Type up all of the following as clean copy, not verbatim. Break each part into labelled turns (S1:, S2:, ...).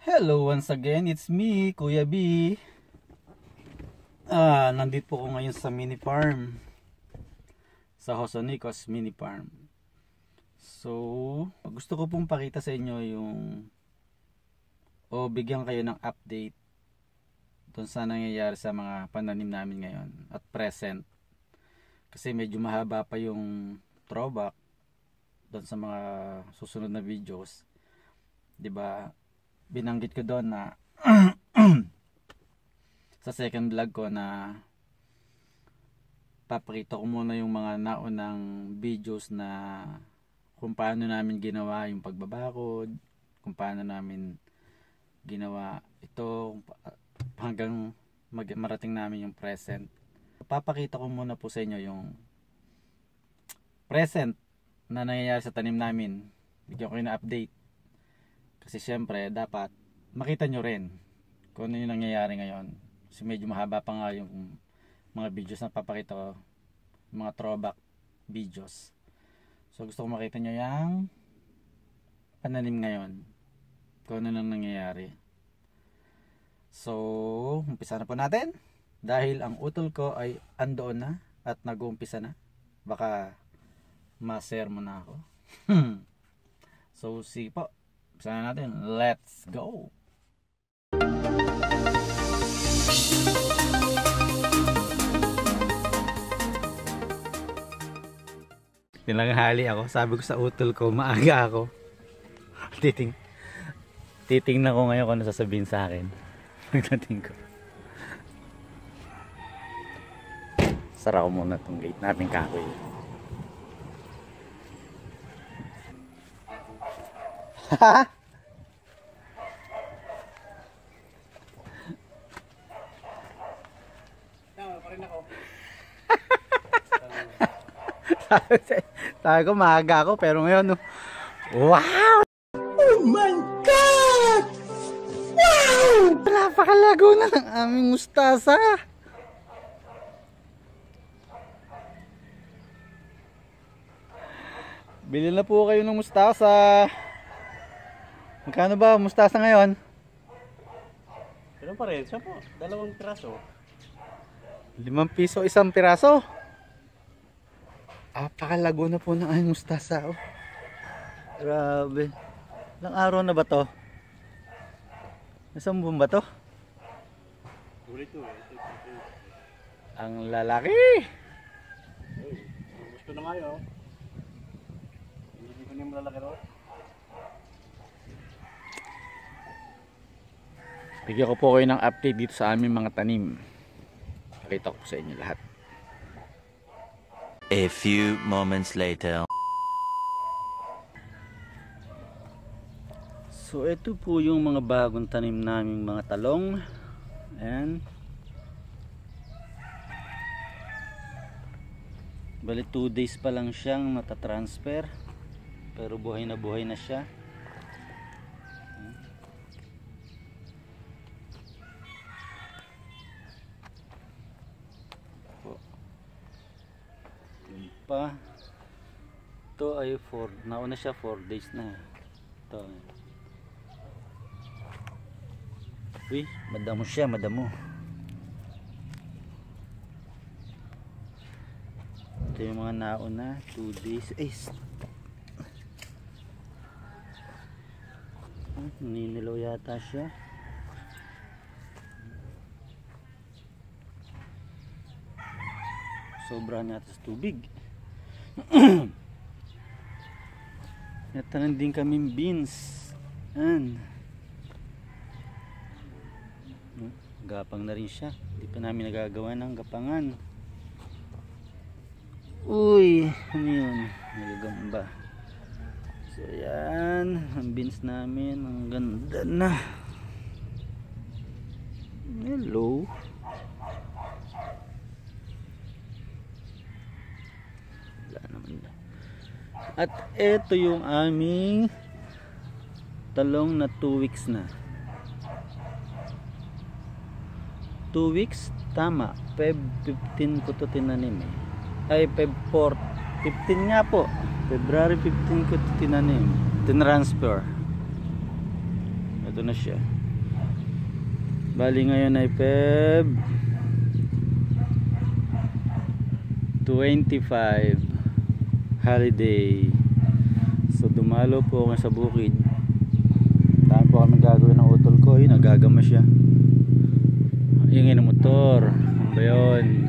S1: Hello once again, it's me, Kuya B. Nandito po ako ngayon sa mini farm. Sa Hosonicos mini farm. So, gusto ko pong pakita sa inyo bigyan kayo ng update dun sa nangyayari sa mga pananim namin ngayon at present. Kasi medyo mahaba pa yung throwback dun sa mga susunod na videos. 'Di ba? Binanggit ko doon na sa second vlog ko na papakita ko muna yung mga naunang videos na kung paano namin ginawa yung pagbabakod, kung paano namin ginawa ito hanggang marating namin yung present. Papakita ko muna po sa inyo yung present na nangyayari sa tanim namin. Bigyan ko kayo na update. Kasi syempre dapat makita nyo rin kung ano yung nangyayari ngayon. Kasi medyo mahaba pa nga yung mga videos na papakita ko, mga throwback videos. So gusto ko makita nyo yung pananim ngayon, kung ano nang nangyayari. So umpisa na po natin. Dahil ang utol ko ay andoon na at nag-uumpisa na. Baka ma-share mo na ako. So sige po, sana natin. Let's go. Tinanghali ako. Sabi ko sa utol ko, maaga ako. Titingnan ko ngayon kung ano sasabihin sa akin. Pagdating ko. Sara ko muna itong gate natin kakoy. Haha. Tama pa rin ako. Sabi ko maaga ako pero ngayon wow! Oh my God! Wow! Napakalago na ng aming mustasa. Bili na po kayo ng mustasa. Magkano ba mustasa ngayon?
S2: Pero pa rin, siya po, 2 piraso.
S1: 5 piso isang piraso. Apakalago na po ng aming mustasa. Oh. Grabe. Ilang araw na ba to? Isang buwan ba to?
S2: Ulit to eh.
S1: Ang lalaki.
S2: Gusto na nga yun. Hindi ko niya malalaki ro.
S1: Bigyan ko po kayo ng update dito sa aming mga tanim. Pakita ko sa inyo lahat.
S3: A few moments later.
S1: So ito po yung mga bagong tanim naming mga talong. Ayan. Bali 2 days pa lang siyang natatransfer. Pero buhay na siya. Pa ito ay nauna siya 4 days na ito. Uy, madamo siya, madamo. Ito yung mga nauna 2 days. Ninilaw yata siya. Sobra na sa tubig. Natanan din kaming beans. Gapang na rin siya. Hindi pa namin nagagawa ng gapangan. Uy, ano yun? Nagagamba. So yan, ang beans namin ang ganda na. Hello. At ito yung aming talong na 2 weeks na. 2 weeks? Tama. Feb 15 ko ito tinanim eh. Ay, Feb 4. 15 nga po. February 15 ko ito tinanim. Tinransfer. Ito na siya. Bali ngayon ay Feb 25 holiday. So dumalo po ako sa bukid. Dahil po kami gagawin ng utol ko. Yun, nagagama siya. Ingay ng motor. Ano ba yun?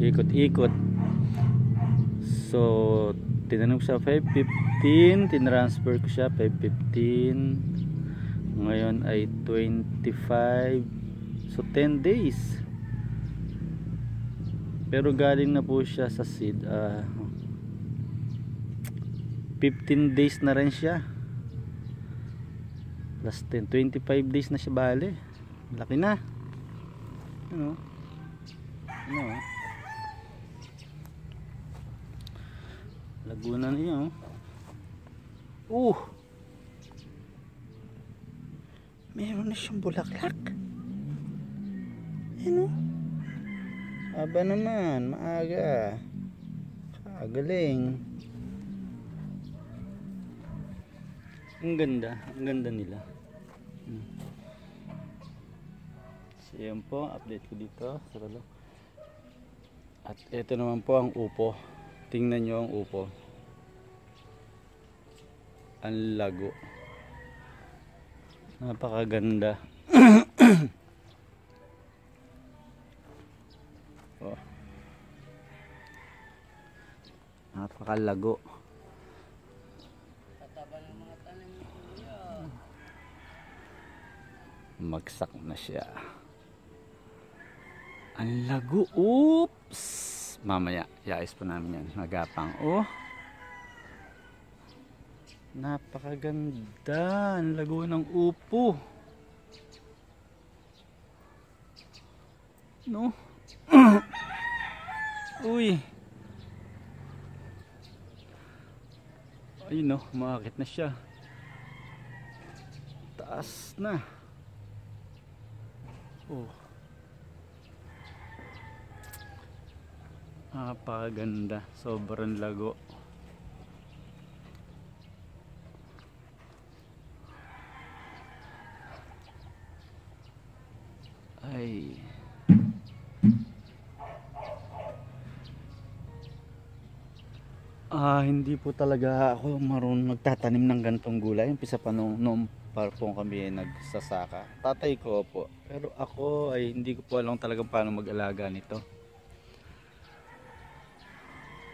S1: Ikot-ikot. So tinanong ko sa 5:15, tinransfer ko siya 5:15. Ngayon ay 25. So 10 days. Pero galing na po siya sa seed. 15 days na rin siya. Plus 10, 25 days na siya bale. Laki na. Ano? Ano? Laguna na yun. Meron na siyang bulaklak. Ano? Aba naman, maaga. Kagaling. Ang ganda nila. So yan po, update ko dito sa relo. At ito naman po ang upo. Tingnan nyo ang upo. Ang lago. Napakaganda. Oh. Napakalago.
S2: Tataba ng mga tanim mo kuya.
S1: Magsak na siya. Ang lago. Oops. Mamaya, iayos po namin yan. Magapang. Oh. Napakaganda. Ang lago ng upo. No? Uy. Ayun no, umakit na siya. Taas na. Oh. Napakaganda. Sobrang lago. Ay. Hindi po talaga ako marunong nagtatanim ng gantong gulay. Umpisa pa noong parpong kami nagsasaka. Tatay ko po. Pero ako ay hindi ko po alam talaga paano mag-alaga nito.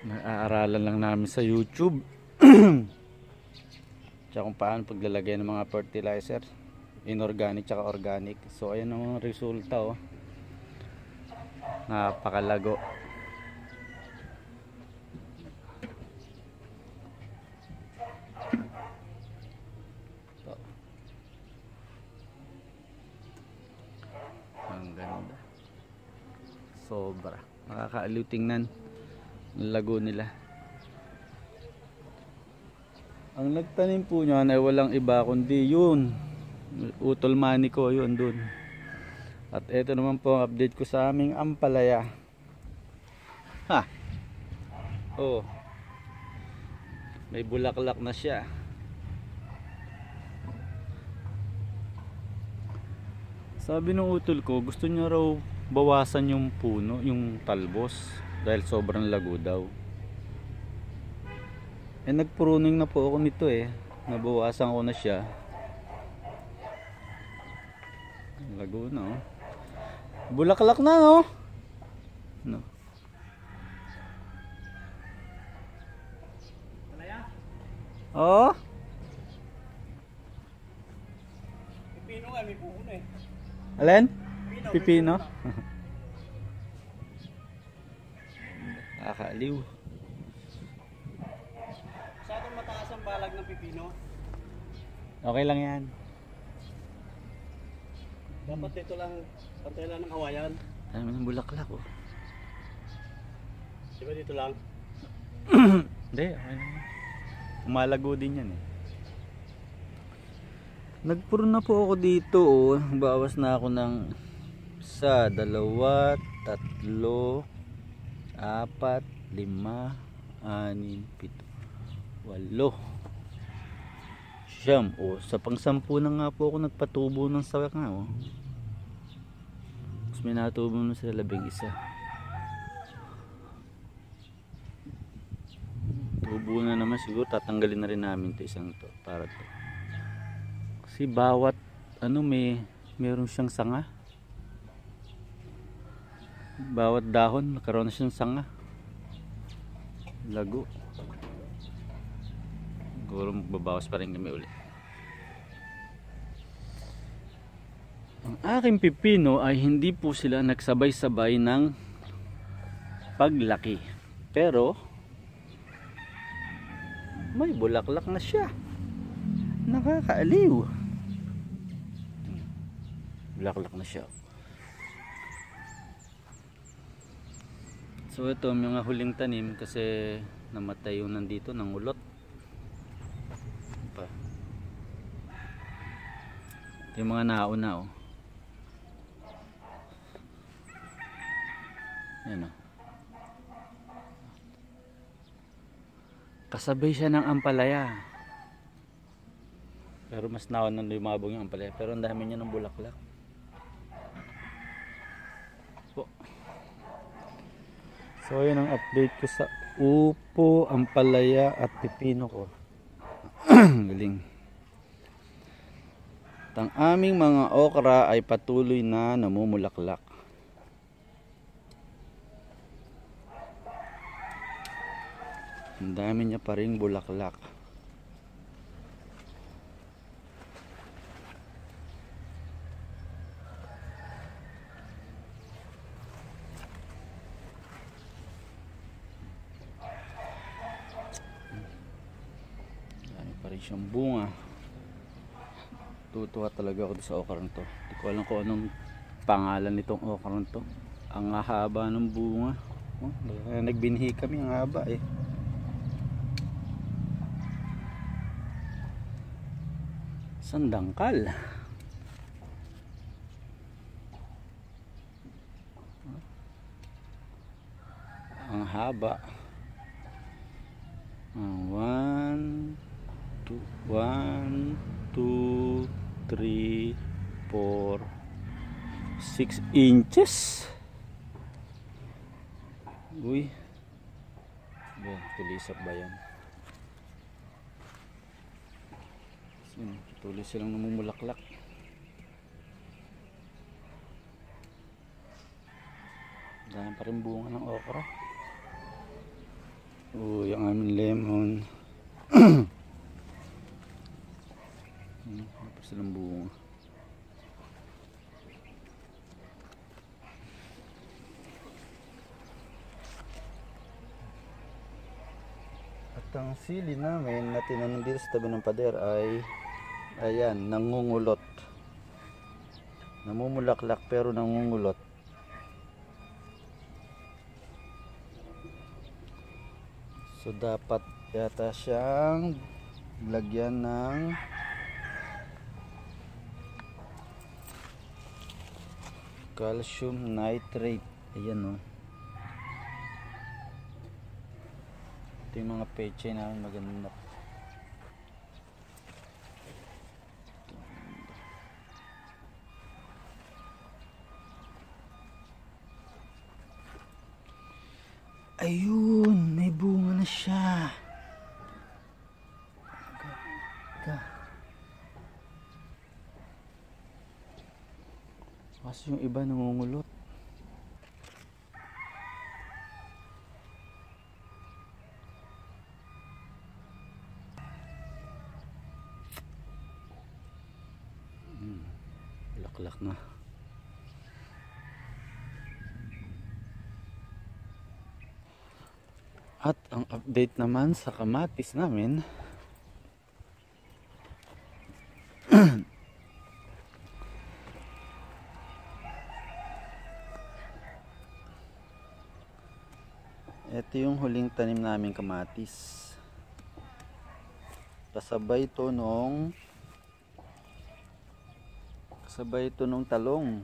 S1: Naaaralan lang namin sa YouTube. Tsaka kung paano paglalagay ng mga fertilizer. Inorganic tsaka organic. So ayan ang mga resulta oh. Napakalago. Ang ganda. Sobra. Nakakaaliw tingnan. Ang lago nila. Ang nagtanim po niyan ay walang iba kundi yun. Utol mani ko yun dun. At ito naman po ang update ko sa aming ampalaya. Ha. Oh. May bulaklak na siya. Sabi ng utol ko, gusto niya raw bawasan yung puno, yung talbos dahil sobrang lago daw. Eh nagpruning na po ako nito eh. Nabawasan ko na siya. Lago na oh. Bulaklak na oh. No. Oh.
S2: Pipino nga, may puno eh.
S1: Alin? Pipino. Nakakaaliw.
S2: Masyadong mataas ang balag ng pipino.
S1: Okay lang yan.
S2: Dapat ito lang, pantay lang ng kawayan.
S1: Dami ng bulaklak oh.
S2: Diba dito lang?
S1: Hindi, okay lang. Umalago din yan eh. Nagpuro na po ako dito oh. Bawas na ako ng 1, 2, 3, 4, 5, 6, 7, 8. 9, Siyam. O, sa pang-sampu na nga po ako nagpatubo ng sanga. O. Mas may natubo na sa 11. Tubo na naman siguro. Tatanggalin na rin namin ito isang to. Para to. Kasi bawat ano meron siyang sanga. Bawat dahon nakaroon na siyang sanga. Lago. Siguro magbabawas pa rin kami ulit. Ang aking pipino ay hindi po sila nagsabay-sabay ng paglaki. Pero may bulaklak na siya. Nakakaaliw. Bulaklak na siya. So ito mga huling tanim kasi namatay yung nandito ng ulot. Ito yung mga nauna. Yan o. Kasabay siya ng ampalaya. Pero mas naon nang lumabong yung ampalaya. Pero ang dami niya ng bulaklak. So yun ang update ko sa upo, ampalaya at pipino ko. Galing. At ang aming mga okra ay patuloy na namumulaklak. Ang dami niya pa ring bulaklak. Dami pa rin siyang bunga. Tutuwa talaga ako sa okra nito. Hindi ko alam kung anong pangalan nitong okra nito. Ang haba ng bunga. Oh, nagbinhi kami, ang haba eh. Sandangkal. Ang haba. 1, 2, 3, 4, 6 inches. Uy. Tulisap ba yan? Tuloy silang namumulaklak. Dahil pa rin bunga ng okra. Uy, ang aming lemon. Pa silang bunga. At ang sili namin na tinanim dito sa tabi ng pader ay ayan, nangungulot. Namumulaklak pero nangungulot. So dapat yata siyang lagyan ng calcium nitrate. Ayan o. Ito yung mga peche namin maganda. Ayun, may bunga na siya. Kasi yung iba nangungulot. Laklak na. At ang update naman sa kamatis namin, ito yung huling tanim namin kamatis. Kasabay ito nung talong.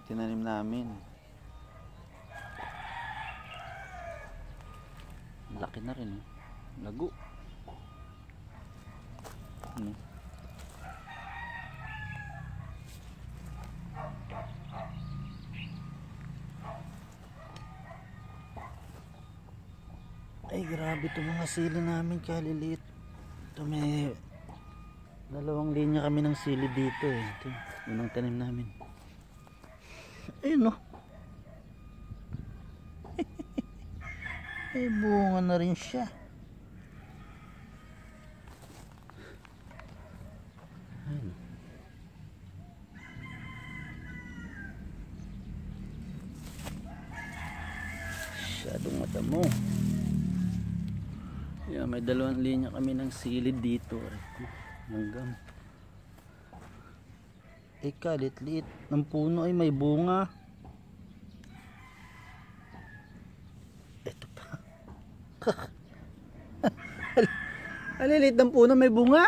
S1: Tinanim namin. Laki na rin, lago. Ano? Ay, grabe itong mga sili namin, kaliliit. Ito, may 2 linya kami ng sili dito eh. Ito, yun ang tanim namin. Ayun, no. Ay, bunga na rin siya. Ayun. Masyadong madamo. Yeah, may 2 linya kami ng silid dito. Hanggang kalit-liit ng puno ay may bunga. Ito pa. Alilit ng puno may bunga.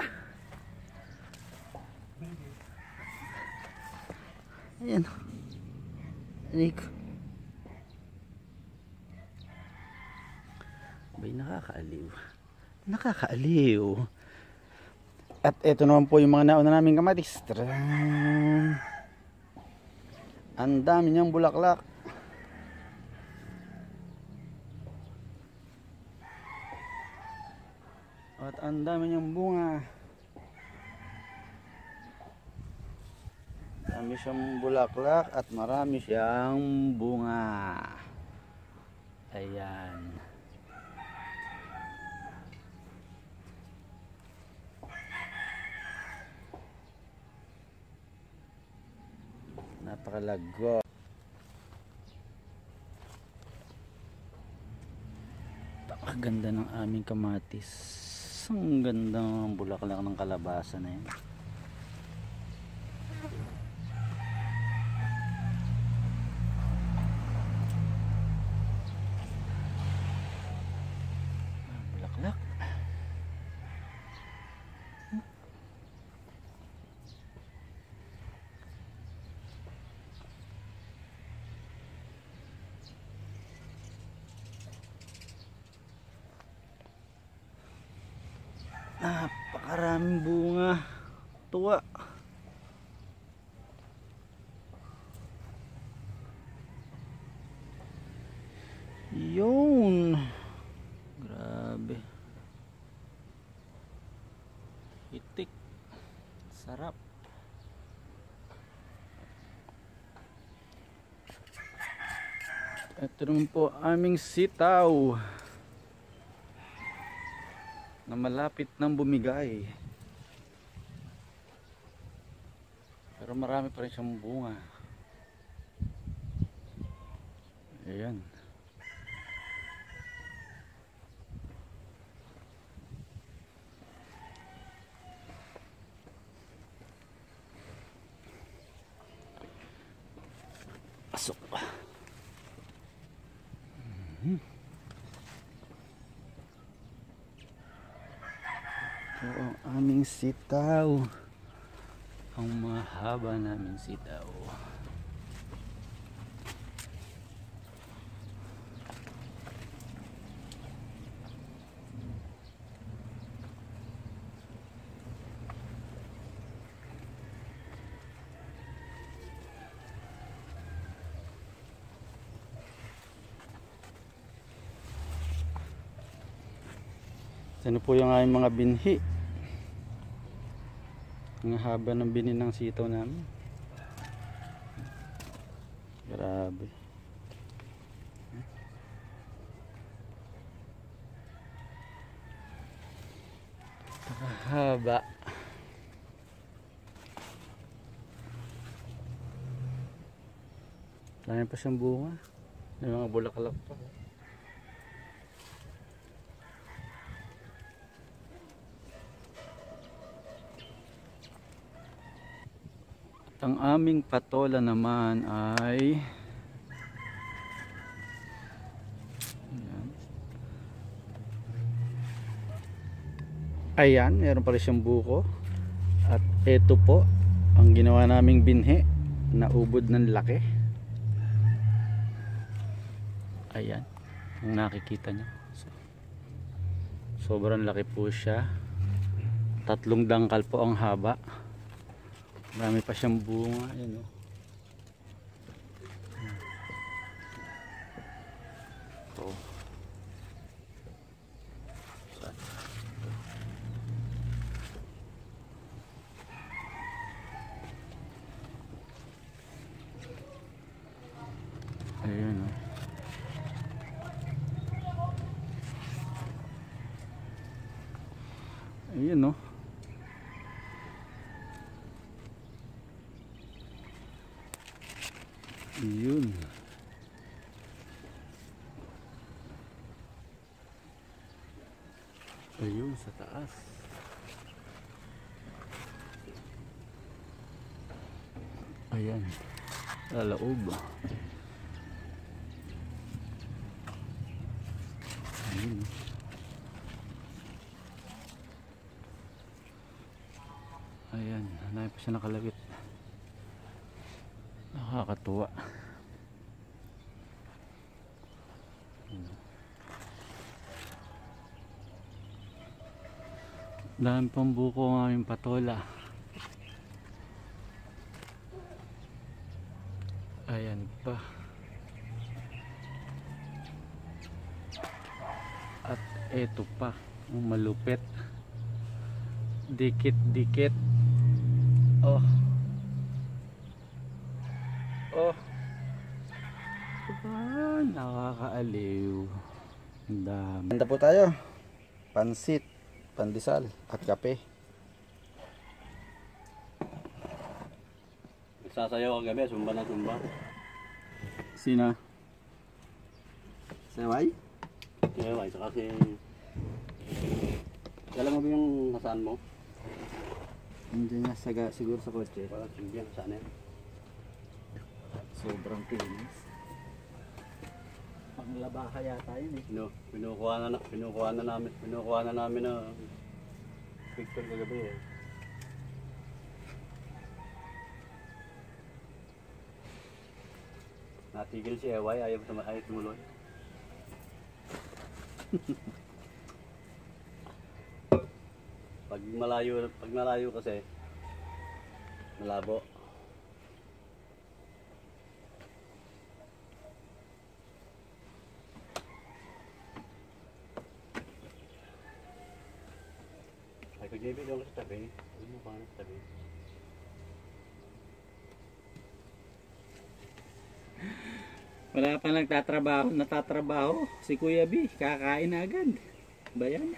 S1: Ayan. Anik. Bay, nakakaaliw. At ito naman po yung mga nauna naming kamatis. Ang dami niyang bulaklak. At ang dami niyang bunga. Marami siyang bulaklak at marami siyang bunga. Ayan. Napakalago. Napakaganda ng aming kamatis. Ang ganda ng bulaklak ng kalabasa na yan. Bulaklak. Napakaraming bunga. Tuwa. Yun. Grabe. Itik. Sarap. Ito naman po aming sitaw na malapit nang bumigay, pero marami pa rin siyang bunga. Ayan. Pasok. Ito ang aming sitaw. Ang mahaba namin sitaw. Ano po yung aming mga binhi. Ang haba ng binhi ng sitaw namin. Grabe. Haba. Dami pa siyang bunga. May mga bulaklak pa. Ang aming patola naman ay ayan, meron pala siyang buko. At ito po ang ginawa naming binhi na ubod ng laki. Ayan ang nakikita nyo. So, Sobrang laki po siya. 3 dangkal po ang haba. Marami pa siyang bunga. Ayan, oh. Oh. Ayan, oh. Ayan, oh. Yun. Ayun sa taas. Ayan. Sa loob. Ayun. Ayan. Hanay pa siya nakalagit. Nakakatuwa. Dahil pang buko ng aming patola. Ayan pa. At eto pa, ang malupit. Dikit-dikit. Oh. Oh. Ah, nakakaaliw. Ang dami.
S2: Handa po tayo. Pansit, pandesal at kape.
S4: Sasayaw kagabi, sumba na sumba.
S1: Sina?
S2: Saway?
S4: Kaya saka si... Kala mo ba yung nasaan mo?
S2: Hindi nga siguro sa kotse.
S4: Parang simbiyan, nasaan yan?
S2: Sobrang tinis. Panglaba yata yun eh.
S4: Pinukuha na namin na picture kagabi eh. Natigil si Eway, ayaw tumuloy. Pag malayo kasi malabo. Ay, kung JB doon sa tabi, ano mo pa sa tabi?
S1: Wala pa natatrabaho si Kuya B, kakain na agad. Bayan.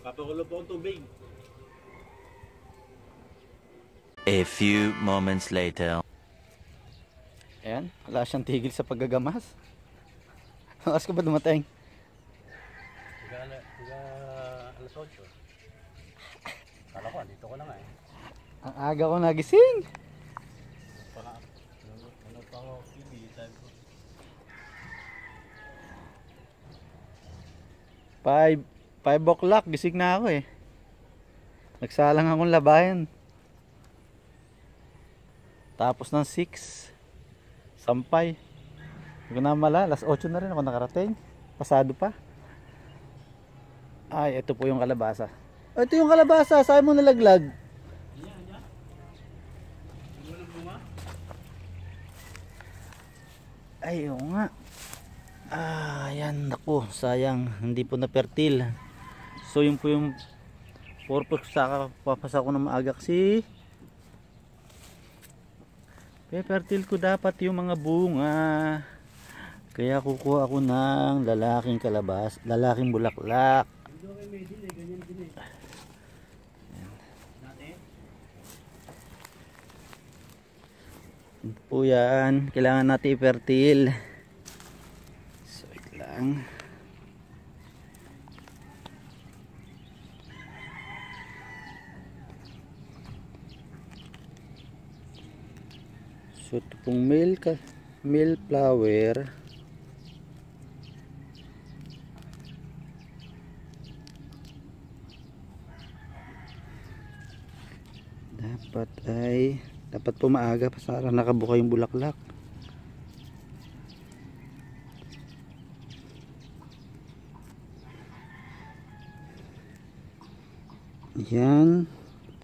S4: Papakulo po ang tubig.
S3: A few moments later.
S2: Ayan, wala siyang tigil sa paggagamas. Alas ka ba dumating?
S4: Alas 8. Kala ko, dito ko na nga eh.
S2: Ang aga ko nagising.
S4: Ano pa ako, TV, sabi ko.
S2: 5 o'clock, gising na ako eh. Nagsalang akong labayan. Tapos ng 6, sampay. Hindi ko na mala, alas 8 na rin ako nakarating. Pasado pa. Ay, ito po yung kalabasa. Ito yung kalabasa, saan mo nalaglag? Ay, oo nga. Ayan, naku, sayang, hindi po na fertile. So yun po yung purpose sa papasa ko na maaga kasi fertile ko dapat yung mga bunga. Kaya kukuha ako ng lalaking bulaklak. Ito po yan, kailangan natin i-fertile. So wait lang. So ito pong male flower. dapat po maaga para nakabuka yung bulaklak. Yan,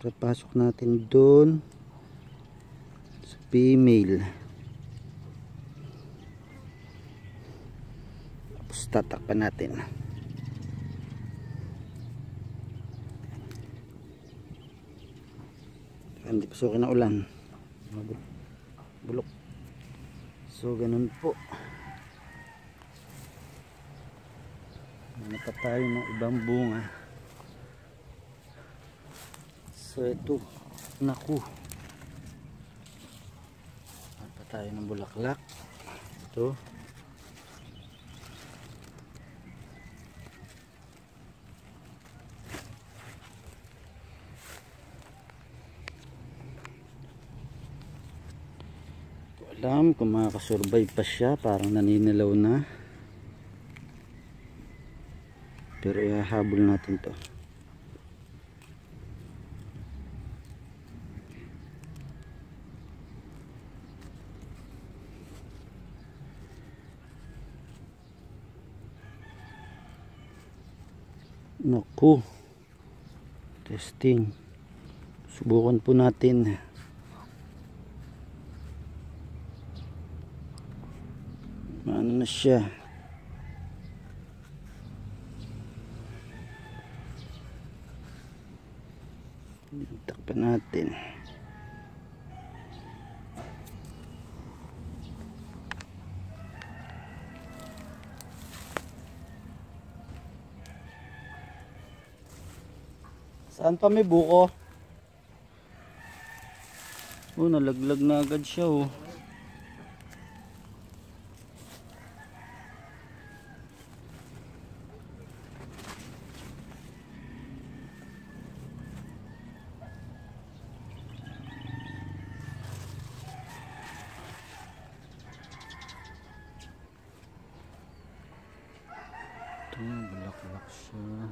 S2: papasok natin doon sa female. Tapos tatakpan natin. Hindi pasukin na ulan, bulok. So ganun po. Hanap pa tayo ng ibang bunga. So ito, naku, hanap pa tayo ng bulaklak. Ito. Alam kung makakasurvive pa siya, parang naninilaw na, pero ihahabol natin to. Naku, testing, subukan po natin. Ano na siya? Takpan natin. Saan pa may buko? Oh, nalaglag na agad siya oh. Bulaklak siya.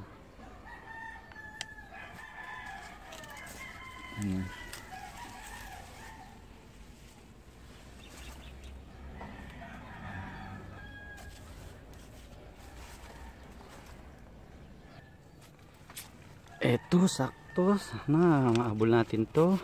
S2: Eto, sakto. Sana maabol natin to.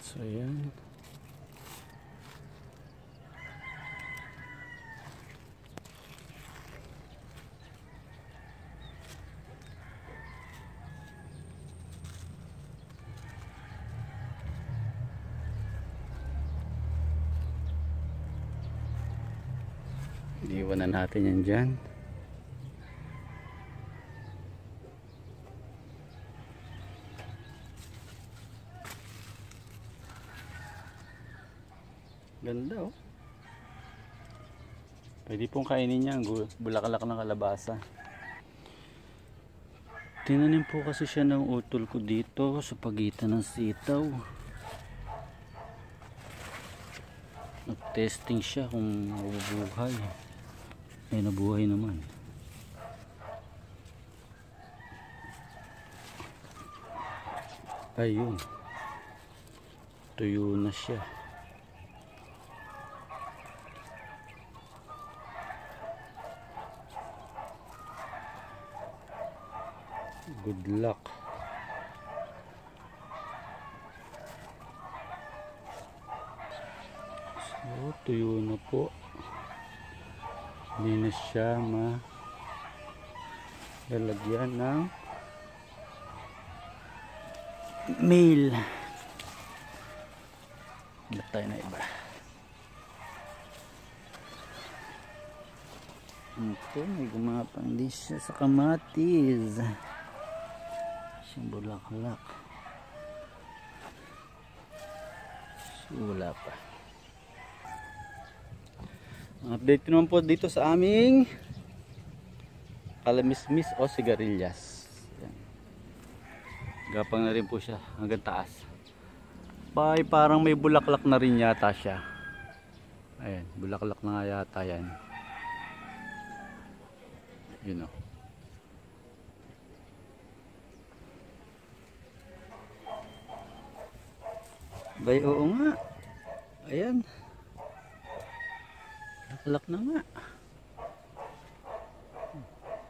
S2: So yan. Iwanan natin yan dyan. Ganda oh. Pwede pong kainin niya ang bulaklak ng kalabasa. Tinanim po kasi siya ng utol ko dito sa pagitan ng sitaw. Nag-testing siya kung mabubuhay. Ay, nabuhay naman. Ayun. Tuyo na siya. Good luck. So, tuyo na po. Hindi na siya lalagyan ng mail. Ba't tayo na iba? Ito, may gumapang din siya sa kamatis. Siyang bulaklak. So, wala pa. Update naman po dito sa aming kalamismis o sigarilyas. Yan. Gapang na rin po siya hanggang taas. Parang may bulaklak na rin yata siya. Ayan, bulaklak na nga yata yan. Yun o. Bay, oo nga. Ayan. Bulaklak na nga.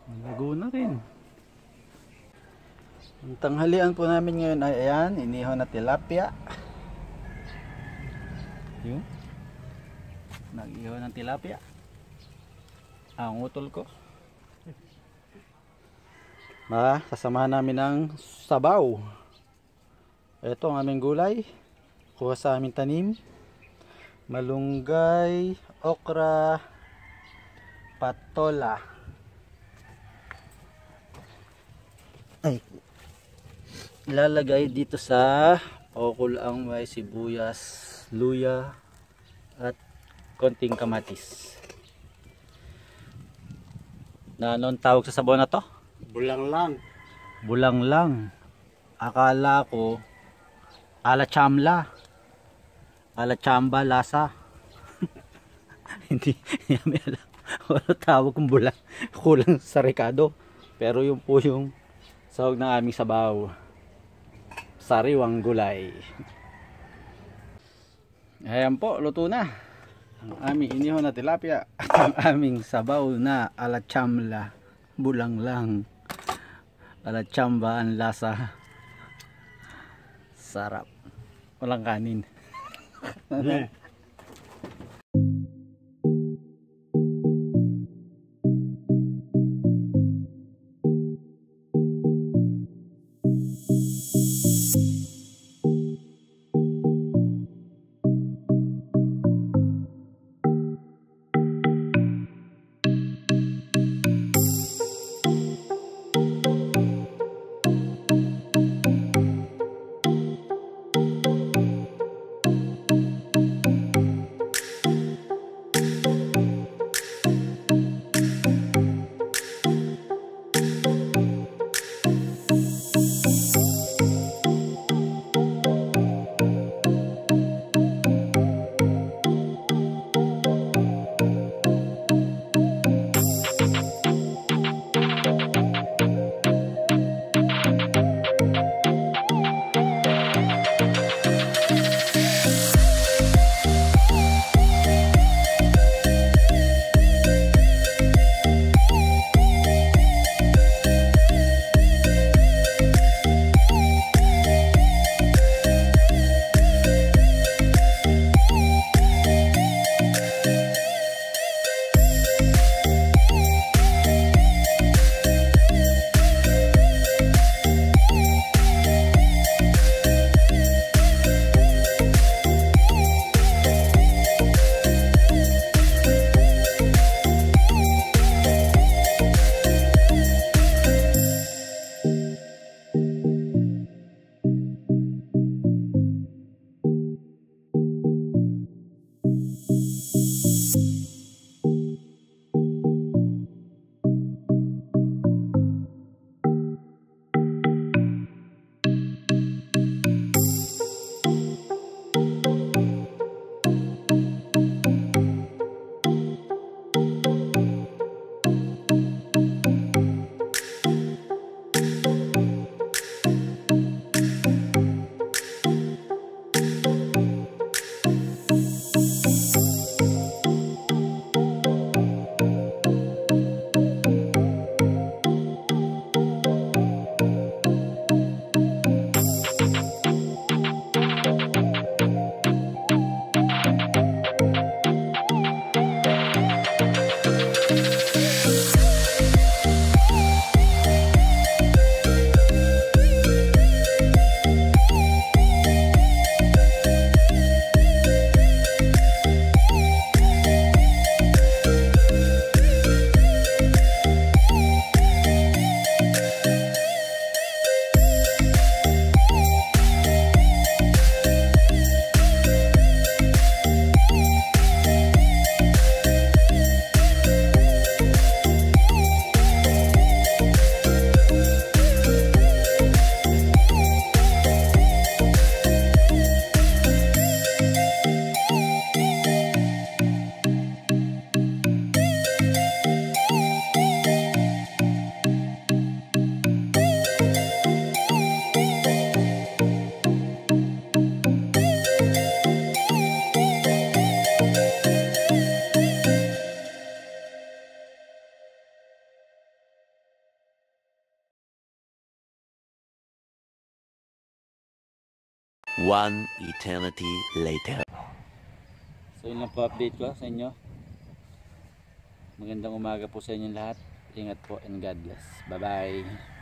S2: Malago na rin. Ang tanghalian po namin ngayon ay ayan, inihaw na tilapia. Yun. Nag-ihaw ng tilapia. Ang utol ko. Sasamahan namin ng sabaw. Ito ang aming gulay. Kuha sa aming tanim. Malunggay, okra, patola. Ay, ilalagay dito sa okul ang may sibuyas, luya at konting kamatis. Na anong tawag sa sabaw na to?
S4: Bulang lang.
S2: Bulang lang. Akala ko ala chamla. Ala chamba lasa. Hindi namin alam. Wala tawag kong bulang. Kulang sa rekado. Pero yung po yung sahog ng aming sabaw. Sariwang gulay. Ayan po, luto na. Ang aming inihaw na tilapia. Ang aming sabaw na ala chamla. Bulang lang. Ala chamba ang lasa. Sarap. Walang kanin.
S3: One eternity later.
S1: So yun lang po update ko sa inyo. Magandang umaga po sa inyo lahat. Ingat po and God bless. Bye bye.